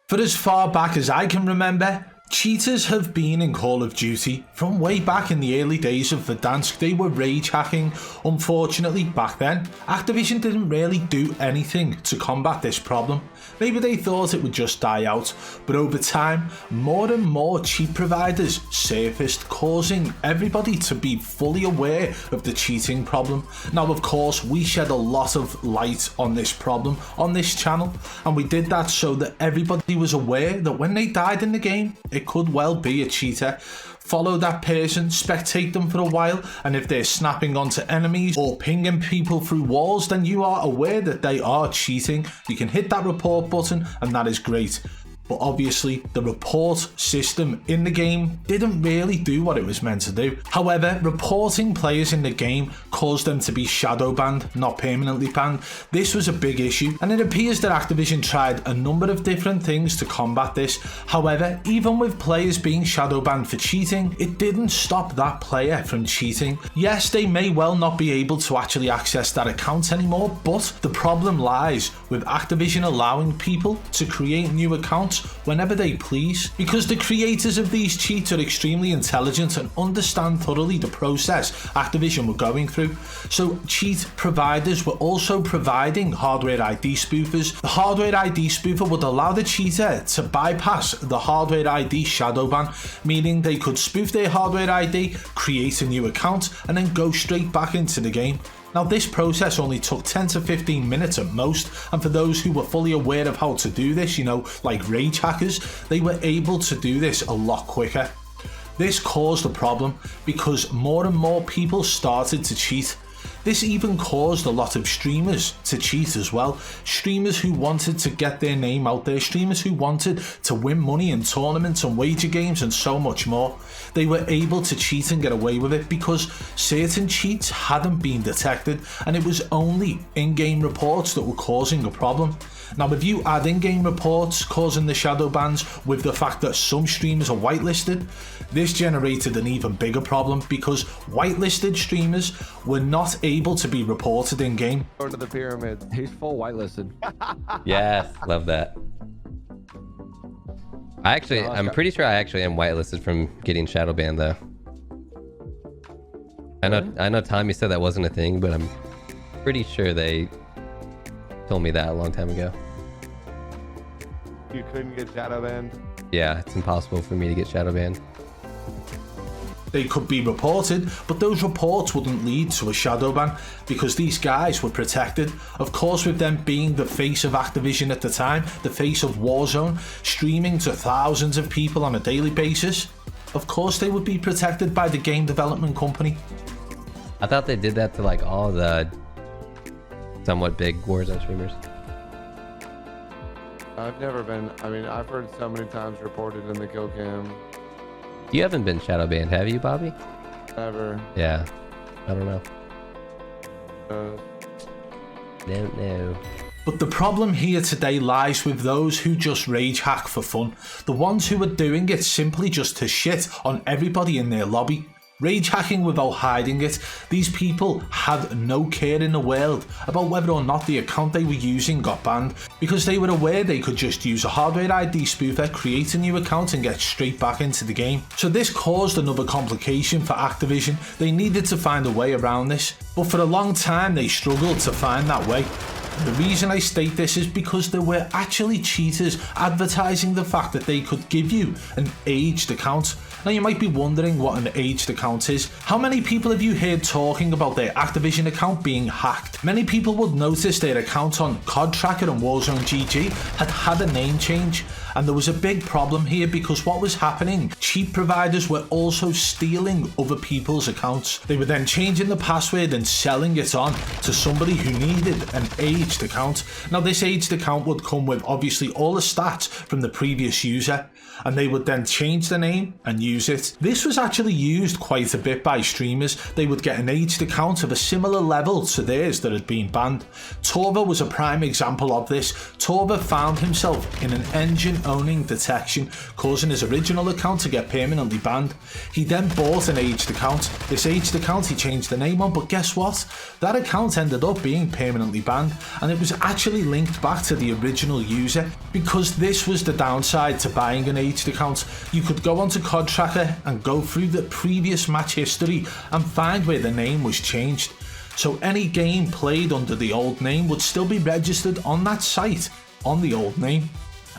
For as far back as I can remember, cheaters have been in Call of Duty. From way back in the early days of Verdansk, they were rage hacking. Unfortunately, back then, Activision didn't really do anything to combat this problem. Maybe they thought it would just die out, but over time, more and more cheat providers surfaced, causing everybody to be fully aware of the cheating problem. Now, of course, we shed a lot of light on this problem on this channel, and we did that so that everybody was aware that when they died in the game, it could well be a cheater. Follow that person, spectate them for a while, and if they're snapping onto enemies or pinging people through walls, then you are aware that they are cheating. You can hit that report button, and that is great. But obviously, the report system in the game didn't really do what it was meant to do. However, reporting players in the game caused them to be shadow banned, not permanently banned. This was a big issue, and it appears that Activision tried a number of different things to combat this. However, even with players being shadow banned for cheating, it didn't stop that player from cheating. Yes, they may well not be able to actually access that account anymore, but the problem lies with Activision allowing people to create new accounts whenever they please, because the creators of these cheats are extremely intelligent and understand thoroughly the process Activision were going through. So cheat providers were also providing hardware ID spoofers. The hardware ID spoofer would allow the cheater to bypass the hardware ID shadow ban, meaning they could spoof their hardware ID, create a new account, and then go straight back into the game. Now, this process only took 10 to 15 minutes at most, and for those who were fully aware of how to do this, like rage hackers, they were able to do this a lot quicker. This caused a problem because more and more people started to cheat. This even caused a lot of streamers to cheat as well. Streamers who wanted to get their name out there, streamers who wanted to win money in tournaments and wager games and so much more. They were able to cheat and get away with it because certain cheats hadn't been detected, and it was only in-game reports that were causing a problem. Now, if you add in-game reports causing the shadow bans with the fact that some streamers are whitelisted, this generated an even bigger problem because whitelisted streamers were not able to be reported in-game. Go to the pyramid. He's full whitelisted. Yes, love that. I'm pretty sure I actually am whitelisted from getting shadow banned though. I know Tommy said that wasn't a thing, but I'm pretty sure they told me that a long time ago. You couldn't get shadow banned? Yeah, it's impossible for me to get shadow banned. They could be reported, but those reports wouldn't lead to a shadow ban because these guys were protected. Of course, with them being the face of Activision at the time, the face of Warzone, streaming to thousands of people on a daily basis, of course they would be protected by the game development company. I thought they did that to like all the somewhat big Warzone streamers. I've never been, I've heard so many times reported in the kill cam. You haven't been shadow banned, have you, Bobby? Never. Yeah, I don't know. Don't know. But the problem here today lies with those who just rage hack for fun. The ones who are doing it simply just to shit on everybody in their lobby. Rage hacking without hiding it. These people had no care in the world about whether or not the account they were using got banned, because they were aware they could just use a hardware ID spoofer, create a new account and get straight back into the game. So this caused another complication for Activision. They needed to find a way around this, but for a long time they struggled to find that way. The reason I state this is because there were actually cheaters advertising the fact that they could give you an aged account. Now you might be wondering what an aged account is. How many people have you heard talking about their Activision account being hacked? Many people would notice their account on COD Tracker and Warzone GG had a name change. And there was a big problem here because what was happening, cheat providers were also stealing other people's accounts. They were then changing the password and selling it on to somebody who needed an aged account. Now this aged account would come with obviously all the stats from the previous user, and they would then change the name and use it. This was actually used quite a bit by streamers. They would get an aged account of a similar level to theirs that had been banned. Torva was a prime example of this. Torva found himself in an engine owning detection, causing his original account to get permanently banned. He then bought an aged account. This aged account he changed the name on, but guess what? That account ended up being permanently banned, and it was actually linked back to the original user. Because this was the downside to buying an aged account, you could go onto COD Tracker and go through the previous match history and find where the name was changed. So any game played under the old name would still be registered on that site on the old name.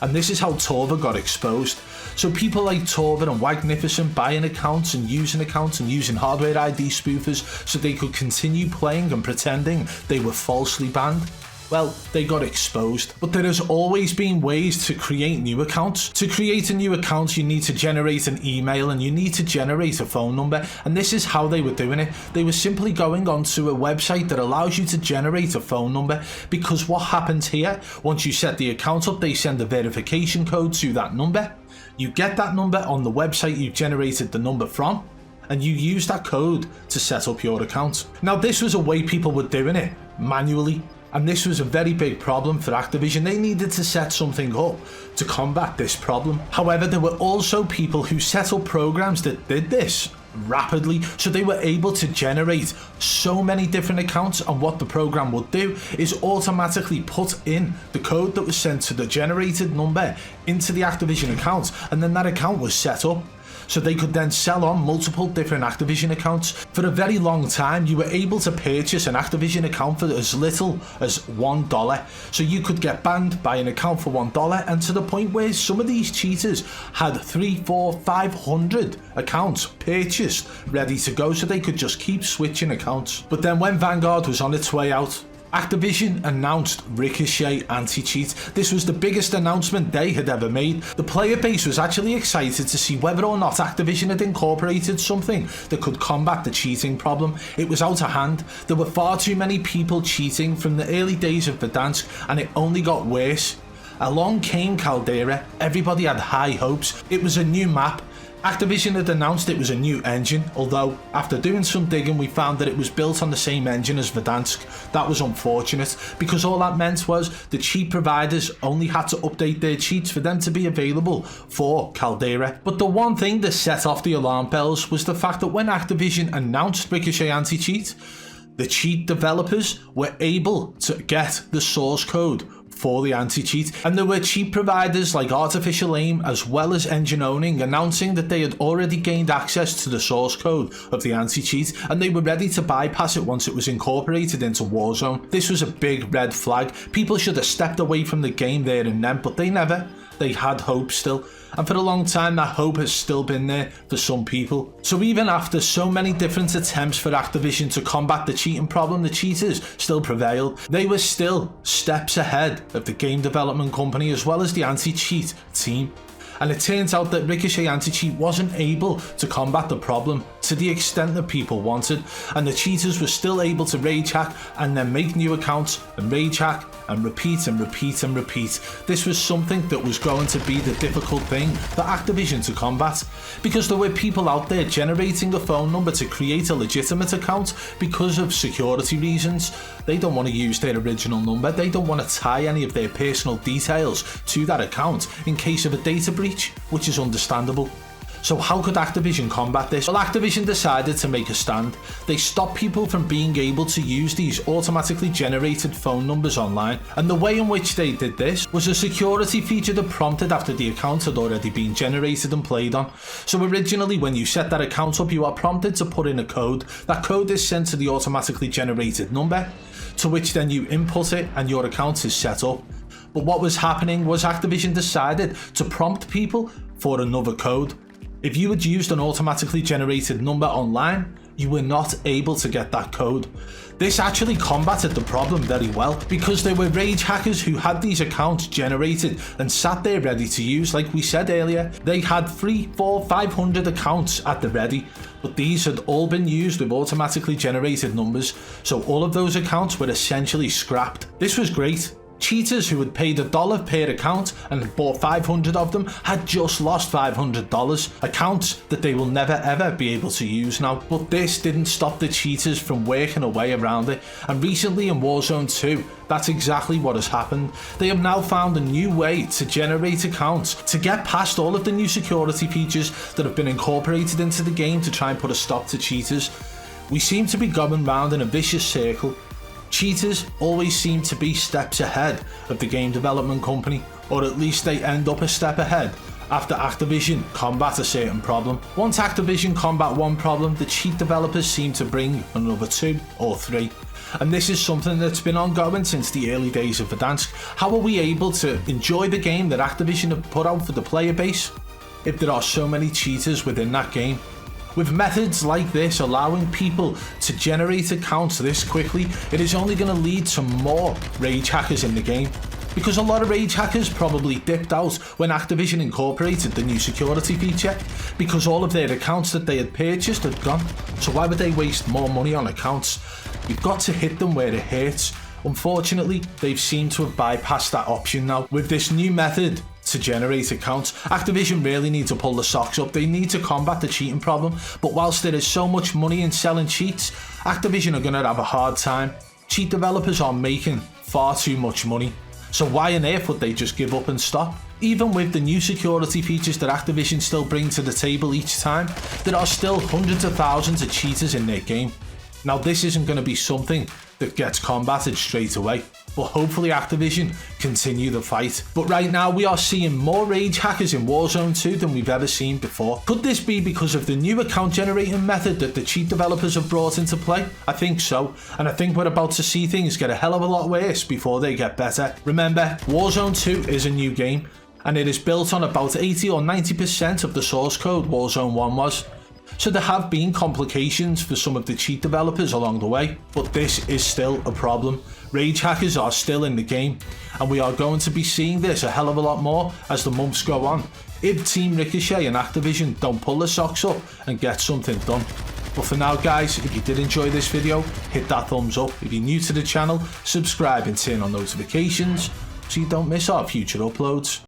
And this is how Torva got exposed. So people like Torva and Wagnificent buying accounts and using hardware ID spoofers so they could continue playing and pretending they were falsely banned. Well, they got exposed. But there has always been ways to create new accounts. To create a new account, you need to generate an email and you need to generate a phone number. And this is how they were doing it. They were simply going onto a website that allows you to generate a phone number, because what happens here, once you set the account up, they send a verification code to that number. You get that number on the website you've generated the number from, and you use that code to set up your account. Now, this was a way people were doing it manually. And this was a very big problem for Activision. They needed to set something up to combat this problem. However, there were also people who set up programs that did this rapidly, so they were able to generate so many different accounts, and what the program would do is automatically put in the code that was sent to the generated number into the Activision account, and then that account was set up. So they could then sell on multiple different Activision accounts. For a very long time, you were able to purchase an Activision account for as little as $1. So you could get banned by an account for $1, and to the point where some of these cheaters had 300, 400, 500 accounts purchased, ready to go, so they could just keep switching accounts. But then when Vanguard was on its way out, Activision announced Ricochet anti-cheat. This was the biggest announcement they had ever made. The player base was actually excited to see whether or not Activision had incorporated something that could combat the cheating problem. It was out of hand. There were far too many people cheating from the early days of Verdansk, and it only got worse. Along came Caldera. Everybody had high hopes. It was a new map. Activision had announced it was a new engine, although after doing some digging we found that it was built on the same engine as Verdansk. That was unfortunate, because all that meant was the cheat providers only had to update their cheats for them to be available for Caldera. But the one thing that set off the alarm bells was the fact that when Activision announced Ricochet anti-cheat, the cheat developers were able to get the source code for the anti-cheat, and there were cheat providers like Artificial Aim as well as Engine Owning announcing that they had already gained access to the source code of the anti-cheat, and they were ready to bypass it once it was incorporated into Warzone. This was a big red flag. People should have stepped away from the game there and then, but they never. They had hope still, and for a long time that hope has still been there for some people. So even after so many different attempts for Activision to combat the cheating problem, the cheaters still prevailed. They were still steps ahead of the game development company as well as the anti-cheat team. And it turns out that Ricochet anti-cheat wasn't able to combat the problem to the extent that people wanted, and the cheaters were still able to rage hack and then make new accounts and rage hack and repeat and repeat and repeat. This was something that was going to be the difficult thing for Activision to combat, because there were people out there generating a phone number to create a legitimate account because of security reasons. They don't want to use their original number. They don't want to tie any of their personal details to that account in case of a data breach, which is understandable. So how could Activision combat this? Well, Activision decided to make a stand. They stopped people from being able to use these automatically generated phone numbers online, and the way in which they did this was a security feature that prompted after the account had already been generated and played on. So originally when you set that account up, you are prompted to put in a code. That code is sent to the automatically generated number, to which then you input it and your account is set up. But what was happening was Activision decided to prompt people for another code. If you had used an automatically generated number online, you were not able to get that code. This actually combated the problem very well, because there were rage hackers who had these accounts generated and sat there ready to use. Like we said earlier, they had 300, 400, 500 accounts at the ready, but these had all been used with automatically generated numbers, so all of those accounts were essentially scrapped. This was great. Cheaters who had paid $1 per account and bought 500 of them had just lost $500, accounts that they will never ever be able to use now. But this didn't stop the cheaters from working a way around it, and recently in Warzone 2, that's exactly what has happened. They have now found a new way to generate accounts to get past all of the new security features that have been incorporated into the game to try and put a stop to cheaters. We seem to be going round in a vicious circle. Cheaters always seem to be steps ahead of the game development company, or at least they end up a step ahead after Activision combat a certain problem. Once Activision combat one problem, the cheat developers seem to bring another 2 or 3. And this is something that's been ongoing since the early days of Verdansk. How are we able to enjoy the game that Activision have put out for the player base if there are so many cheaters within that game? With methods like this allowing people to generate accounts this quickly, it is only going to lead to more rage hackers in the game. Because a lot of rage hackers probably dipped out when Activision incorporated the new security feature, because all of their accounts that they had purchased had gone. So why would they waste more money on accounts? You've got to hit them where it hurts. Unfortunately, they've seemed to have bypassed that option now. With this new method to generate accounts, Activision really need to pull the socks up. They need to combat the cheating problem. But whilst there is so much money in selling cheats, Activision are going to have a hard time. Cheat developers are making far too much money. So why on earth would they just give up and stop? Even with the new security features that Activision still bring to the table each time, there are still hundreds of thousands of cheaters in their game. Now this isn't going to be something that gets combated straight away, but hopefully Activision continue the fight. But right now we are seeing more rage hackers in Warzone 2 than we've ever seen before. Could this be because of the new account generating method that the cheat developers have brought into play? I think so, and I think we're about to see things get a hell of a lot worse before they get better. Remember, Warzone 2 is a new game, and it is built on about 80 or 90% of the source code Warzone 1 was. So there have been complications for some of the cheat developers along the way, but this is still a problem. Rage hackers are still in the game, and we are going to be seeing this a hell of a lot more as the months go on, if Team Ricochet and Activision don't pull their socks up and get something done. But for now guys, if you did enjoy this video, hit that thumbs up. If you're new to the channel, subscribe and turn on notifications so you don't miss our future uploads.